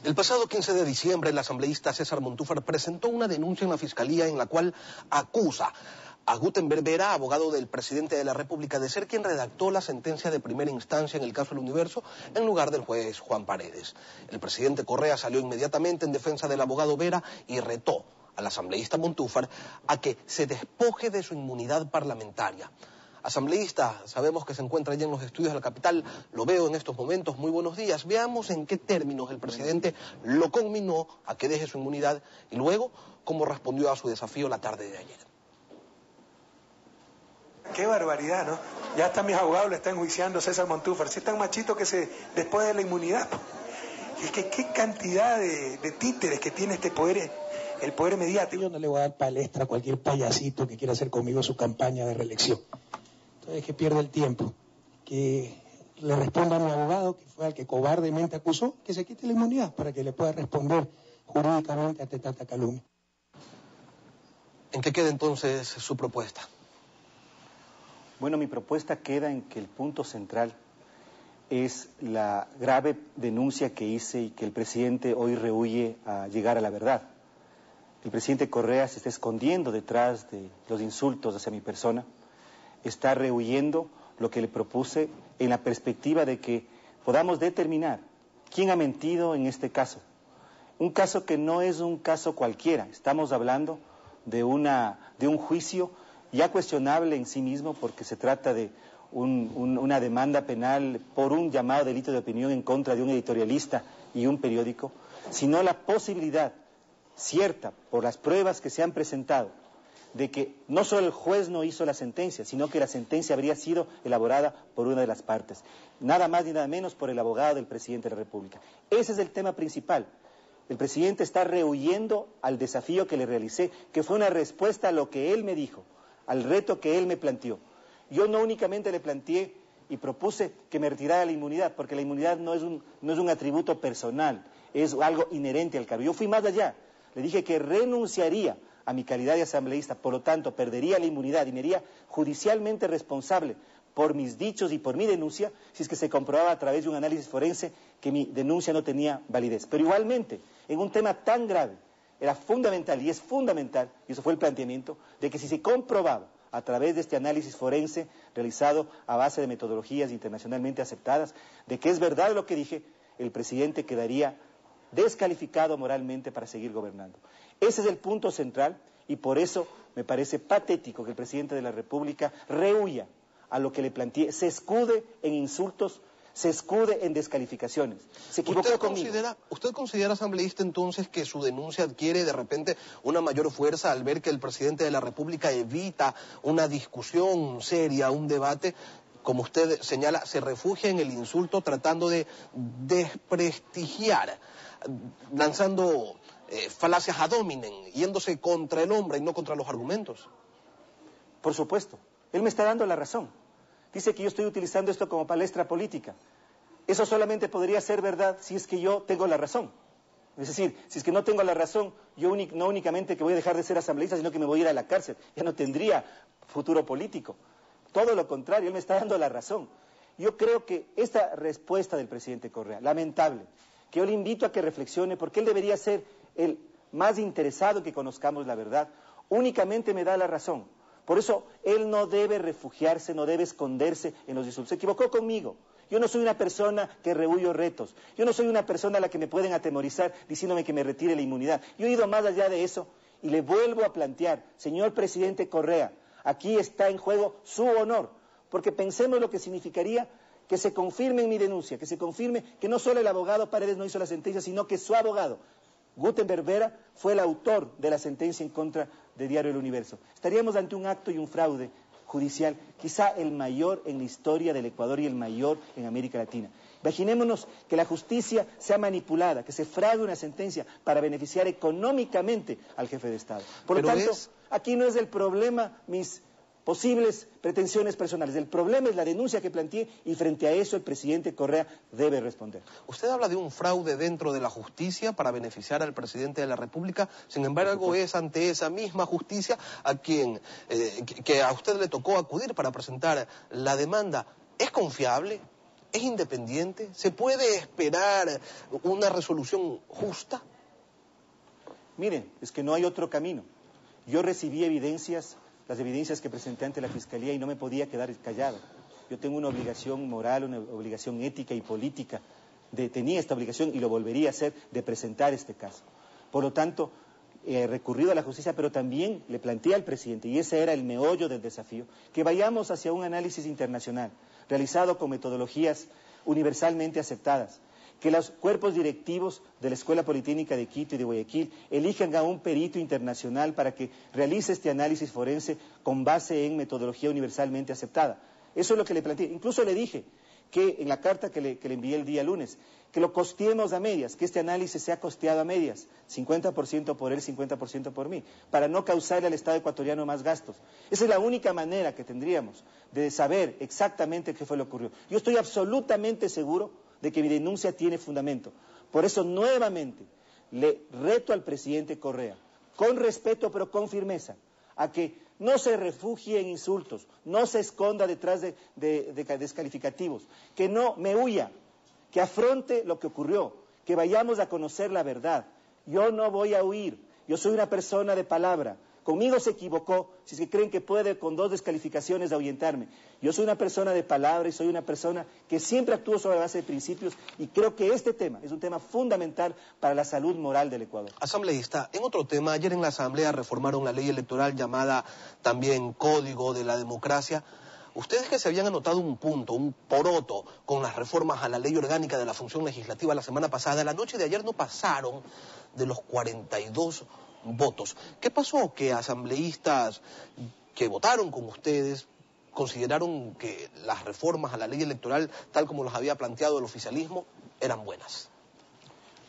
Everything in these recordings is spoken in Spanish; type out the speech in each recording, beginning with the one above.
El pasado 15 de diciembre, el asambleísta César Montúfar presentó una denuncia en la Fiscalía en la cual acusa a Gutenberg Vera, abogado del presidente de la República, de ser quien redactó la sentencia de primera instancia en el caso El Universo en lugar del juez Juan Paredes. El presidente Correa salió inmediatamente en defensa del abogado Vera y retó al asambleísta Montúfar a que se despoje de su inmunidad parlamentaria. Asambleísta, sabemos que se encuentra allá en los estudios de la capital, lo veo en estos momentos, muy buenos días. Veamos en qué términos el presidente lo conminó a que deje su inmunidad y luego cómo respondió a su desafío la tarde de ayer. Qué barbaridad, ¿no? Ya hasta mis abogados le están enjuiciando a César Montúfar. Si es tan machito que se después de la inmunidad. Es que qué cantidad de títeres que tiene este poder, el poder mediático. Yo no le voy a dar palestra a cualquier payasito que quiera hacer conmigo su campaña de reelección. Entonces que pierda el tiempo, que le responda a mi abogado, que fue al que cobardemente acusó, que se quite la inmunidad para que le pueda responder jurídicamente ante tanta calumnia. ¿En qué queda entonces su propuesta? Bueno, mi propuesta queda en que el punto central es la grave denuncia que hice y que el presidente hoy rehúye a llegar a la verdad. El presidente Correa se está escondiendo detrás de los insultos hacia mi persona, está rehuyendo lo que le propuse en la perspectiva de que podamos determinar quién ha mentido en este caso. Un caso que no es un caso cualquiera, estamos hablando de un juicio ya cuestionable en sí mismo porque se trata de una demanda penal por un llamado delito de opinión en contra de un editorialista y un periódico, sino la posibilidad cierta por las pruebas que se han presentado de que no solo el juez no hizo la sentencia, sino que la sentencia habría sido elaborada por una de las partes, nada más ni nada menos por el abogado del presidente de la República. Ese es el tema principal. El presidente está rehuyendo al desafío que le realicé, que fue una respuesta a lo que él me dijo, al reto que él me planteó. Yo no únicamente le planteé y propuse que me retirara la inmunidad, porque la inmunidad no es un atributo personal, es algo inherente al cargo. Yo fui más allá, le dije que renunciaría a mi calidad de asambleísta, por lo tanto perdería la inmunidad y me haría judicialmente responsable por mis dichos y por mi denuncia, si es que se comprobaba a través de un análisis forense que mi denuncia no tenía validez. Pero igualmente, en un tema tan grave, era fundamental, y es fundamental, y eso fue el planteamiento, de que si se comprobaba a través de este análisis forense realizado a base de metodologías internacionalmente aceptadas, de que es verdad lo que dije, el presidente quedaría descalificado moralmente para seguir gobernando. Ese es el punto central, y por eso me parece patético que el presidente de la República rehuya a lo que le planteé, se escude en insultos, se escude en descalificaciones. Se equivocó conmigo. ¿Usted considera, asambleísta, entonces que su denuncia adquiere de repente una mayor fuerza al ver que el presidente de la República evita una discusión seria, un debate? Como usted señala, se refugia en el insulto tratando de desprestigiar, lanzando falacias ad hominem, yéndose contra el hombre y no contra los argumentos. Por supuesto, él me está dando la razón. Dice que yo estoy utilizando esto como palestra política. Eso solamente podría ser verdad si es que yo tengo la razón. Es decir, si es que no tengo la razón, yo no únicamente que voy a dejar de ser asambleísta, sino que me voy a ir a la cárcel. Ya no tendría futuro político. Todo lo contrario, él me está dando la razón. Yo creo que esta respuesta del presidente Correa, lamentable, que yo le invito a que reflexione, porque él debería ser el más interesado que conozcamos la verdad, únicamente me da la razón. Por eso, él no debe refugiarse, no debe esconderse en los insultos. Se equivocó conmigo. Yo no soy una persona que rehuyo retos. Yo no soy una persona a la que me pueden atemorizar diciéndome que me retire la inmunidad. Yo he ido más allá de eso y le vuelvo a plantear, señor presidente Correa, aquí está en juego su honor, porque pensemos lo que significaría que se confirme en mi denuncia, que se confirme que no solo el abogado Paredes no hizo la sentencia, sino que su abogado, Gutenberg Vera, fue el autor de la sentencia en contra de Diario El Universo. Estaríamos ante un acto y un fraude judicial, quizá el mayor en la historia del Ecuador y el mayor en América Latina. Imaginémonos que la justicia sea manipulada, que se fraude una sentencia para beneficiar económicamente al jefe de Estado. Por lo tanto, aquí no es el problema mis posibles pretensiones personales. El problema es la denuncia que planteé y frente a eso el presidente Correa debe responder. Usted habla de un fraude dentro de la justicia para beneficiar al presidente de la República, sin embargo es ante esa misma justicia a quien que a usted le tocó acudir para presentar la demanda. ¿Es confiable? es independiente? ¿Se puede esperar una resolución justa? Miren, es que no hay otro camino. Yo recibí evidencias, las evidencias que presenté ante la Fiscalía y no me podía quedar callado. Yo tengo una obligación moral, una obligación ética y política, tenía esta obligación y lo volvería a hacer, de presentar este caso. Por lo tanto, he recurrido a la justicia, pero también le planteé al presidente, y ese era el meollo del desafío, que vayamos hacia un análisis internacional, realizado con metodologías universalmente aceptadas, que los cuerpos directivos de la Escuela Politécnica de Quito y de Guayaquil elijan a un perito internacional para que realice este análisis forense con base en metodología universalmente aceptada. Eso es lo que le planteé. Incluso le dije que en la carta que le envié el día lunes, que lo costeemos a medias, que este análisis sea costeado a medias, 50% por él, 50% por mí, para no causarle al Estado ecuatoriano más gastos. Esa es la única manera que tendríamos de saber exactamente qué fue lo que ocurrió. Yo estoy absolutamente seguro de que mi denuncia tiene fundamento. Por eso, nuevamente, le reto al presidente Correa, con respeto pero con firmeza, a que no se refugie en insultos, no se esconda detrás de descalificativos, que no me huya, que afronte lo que ocurrió, que vayamos a conocer la verdad. Yo no voy a huir, yo soy una persona de palabra. Conmigo se equivocó, si es que creen que puede con 2 descalificaciones ahuyentarme. Yo soy una persona de palabra y soy una persona que siempre actúo sobre la base de principios y creo que este tema es un tema fundamental para la salud moral del Ecuador. Asambleísta, en otro tema, ayer en la Asamblea reformaron la ley electoral llamada también Código de la Democracia. Ustedes que se habían anotado un punto, un poroto, con las reformas a la ley orgánica de la función legislativa la semana pasada, la noche de ayer no pasaron de los 42 votos. ¿Qué pasó? Que asambleístas que votaron con ustedes consideraron que las reformas a la ley electoral, tal como los había planteado el oficialismo, eran buenas.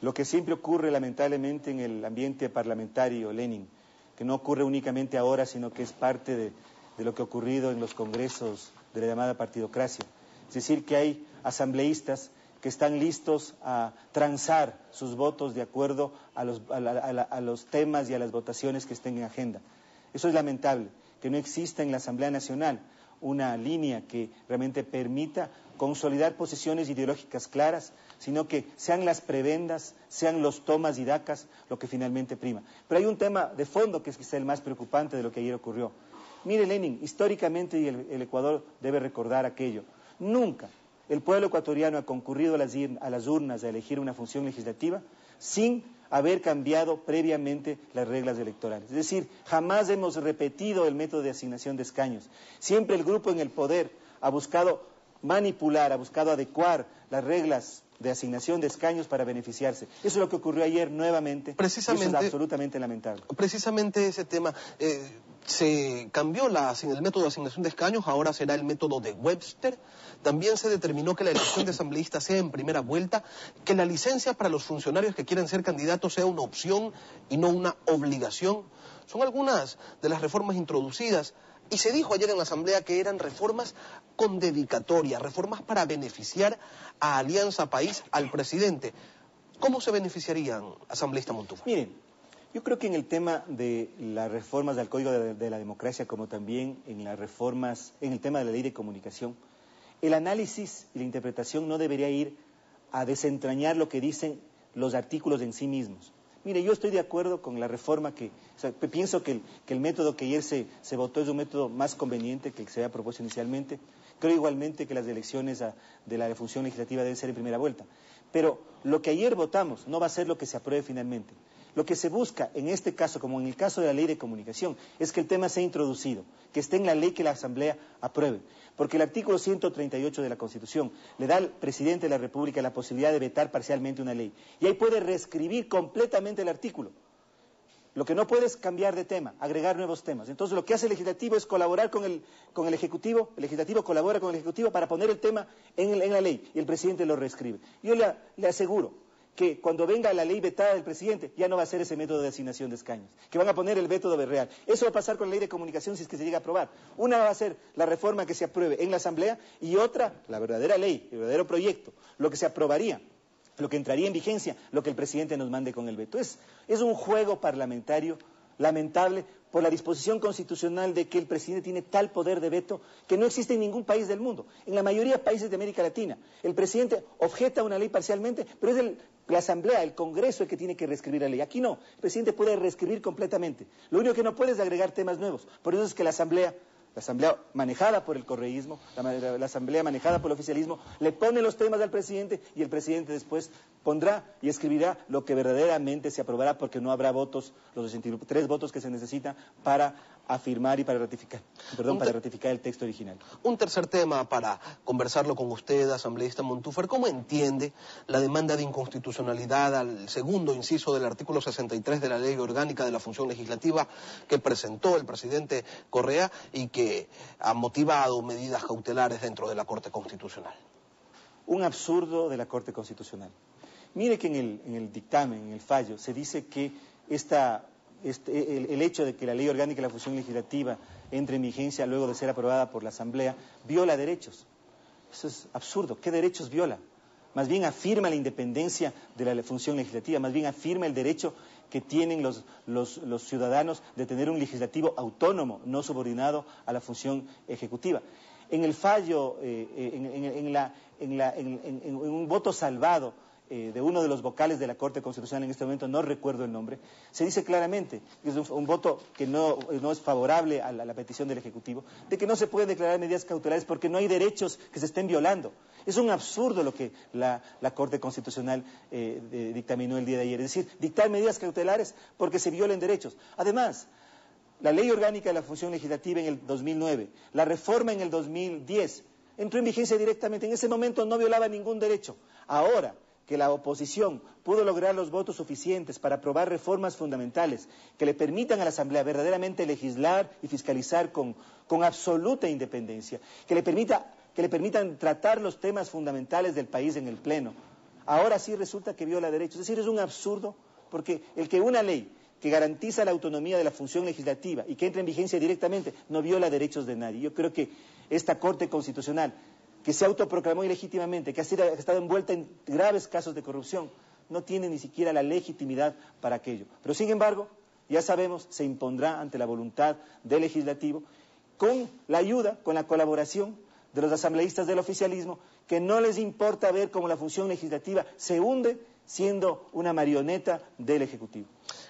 Lo que siempre ocurre lamentablemente en el ambiente parlamentario, Lenin, que no ocurre únicamente ahora, sino que es parte de lo que ha ocurrido en los congresos de la llamada partidocracia. Es decir, que hay asambleístas que están listos a transar sus votos de acuerdo a los temas y a las votaciones que estén en agenda. Eso es lamentable, que no exista en la Asamblea Nacional una línea que realmente permita consolidar posiciones ideológicas claras, sino que sean las prebendas, sean los tomas y dacas lo que finalmente prima. Pero hay un tema de fondo que es quizá el más preocupante de lo que ayer ocurrió. Mire, Lenin, históricamente, y el Ecuador debe recordar aquello, nunca el pueblo ecuatoriano ha concurrido a las urnas a elegir una función legislativa sin haber cambiado previamente las reglas electorales. Es decir, jamás hemos repetido el método de asignación de escaños. Siempre el grupo en el poder ha buscado manipular, ha buscado adecuar las reglas de asignación de escaños para beneficiarse. Eso es lo que ocurrió ayer nuevamente. Precisamente, y eso es absolutamente lamentable. Precisamente ese tema, se cambió el método de asignación de escaños, ahora será el método de Webster. También se determinó que la elección de asambleístas sea en primera vuelta, que la licencia para los funcionarios que quieren ser candidatos sea una opción y no una obligación. Son algunas de las reformas introducidas. Y se dijo ayer en la Asamblea que eran reformas con dedicatoria, reformas para beneficiar a Alianza País, al presidente. ¿Cómo se beneficiarían, asambleísta Montúfar? Miren, yo creo que en el tema de las reformas del Código de la Democracia, como también en las reformas, en el tema de la Ley de Comunicación, el análisis y la interpretación no debería ir a desentrañar lo que dicen los artículos en sí mismos. Mire, yo estoy de acuerdo con la reforma pienso que el método que ayer se votó es un método más conveniente que el que se había propuesto inicialmente. Creo igualmente que las elecciones de la función legislativa deben ser en primera vuelta. Pero lo que ayer votamos no va a ser lo que se apruebe finalmente. Lo que se busca en este caso, como en el caso de la Ley de Comunicación, es que el tema sea introducido, que esté en la ley que la Asamblea apruebe. Porque el artículo 138 de la Constitución le da al presidente de la República la posibilidad de vetar parcialmente una ley. Y ahí puede reescribir completamente el artículo. Lo que no puede es cambiar de tema, agregar nuevos temas. Entonces lo que hace el Legislativo es colaborar con el Ejecutivo, el Legislativo colabora con el Ejecutivo para poner el tema en la ley y el presidente lo reescribe. Yo le aseguro que cuando venga la ley vetada del presidente, ya no va a ser ese método de asignación de escaños, que van a poner el método real. Eso va a pasar con la Ley de Comunicación si es que se llega a aprobar. Una va a ser la reforma que se apruebe en la Asamblea y otra, la verdadera ley, el verdadero proyecto, lo que se aprobaría, lo que entraría en vigencia, lo que el presidente nos mande con el veto. Es un juego parlamentario lamentable por la disposición constitucional de que el presidente tiene tal poder de veto que no existe en ningún país del mundo. En la mayoría de países de América Latina, el presidente objeta una ley parcialmente, pero es la Asamblea, el Congreso el que tiene que reescribir la ley. Aquí no, el presidente puede reescribir completamente. Lo único que no puede es agregar temas nuevos. Por eso es que la Asamblea manejada por el correísmo, la Asamblea manejada por el oficialismo, le pone los temas al presidente y el presidente después pondrá y escribirá lo que verdaderamente se aprobará, porque no habrá votos, los 63 votos que se necesitan para afirmar y para ratificar, para ratificar el texto original. Un tercer tema para conversarlo con usted, asambleísta Montúfar: ¿cómo entiende la demanda de inconstitucionalidad al segundo inciso del artículo 63 de la Ley Orgánica de la Función Legislativa que presentó el presidente Correa y que ha motivado medidas cautelares dentro de la Corte Constitucional? Un absurdo de la Corte Constitucional. Mire que en el dictamen, en el fallo, se dice que el hecho de que la Ley Orgánica de la Función Legislativa entre en vigencia luego de ser aprobada por la Asamblea viola derechos. Eso es absurdo. ¿Qué derechos viola? Más bien afirma la independencia de la función legislativa, más bien afirma el derecho que tienen los ciudadanos de tener un legislativo autónomo, no subordinado a la función ejecutiva. En el fallo, en un voto salvado de uno de los vocales de la Corte Constitucional, en este momento no recuerdo el nombre, se dice claramente que es un voto que no es favorable a la petición del Ejecutivo, de que no se pueden declarar medidas cautelares porque no hay derechos que se estén violando. Es un absurdo lo que la Corte Constitucional dictaminó el día de ayer, es decir, dictar medidas cautelares porque se violen derechos. Además, la Ley Orgánica de la Función Legislativa en el 2009, la reforma en el 2010, entró en vigencia directamente. En ese momento no violaba ningún derecho. Ahora que la oposición pudo lograr los votos suficientes para aprobar reformas fundamentales que le permitan a la Asamblea verdaderamente legislar y fiscalizar con absoluta independencia, que le permitan tratar los temas fundamentales del país en el Pleno, ahora sí resulta que viola derechos. Es decir, es un absurdo, porque el que una ley que garantiza la autonomía de la función legislativa y que entra en vigencia directamente no viola derechos de nadie. Yo creo que esta Corte Constitucional, que se autoproclamó ilegítimamente, que ha estado envuelta en graves casos de corrupción, no tiene ni siquiera la legitimidad para aquello. Pero sin embargo, ya sabemos, se impondrá ante la voluntad del legislativo, con la ayuda, con la colaboración de los asambleístas del oficialismo, que no les importa ver cómo la función legislativa se hunde siendo una marioneta del Ejecutivo.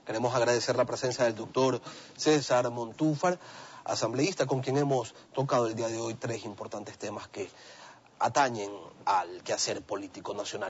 Queremos agradecer la presencia del doctor César Montúfar, asambleísta con quien hemos tocado el día de hoy 3 importantes temas que atañen al quehacer político nacional.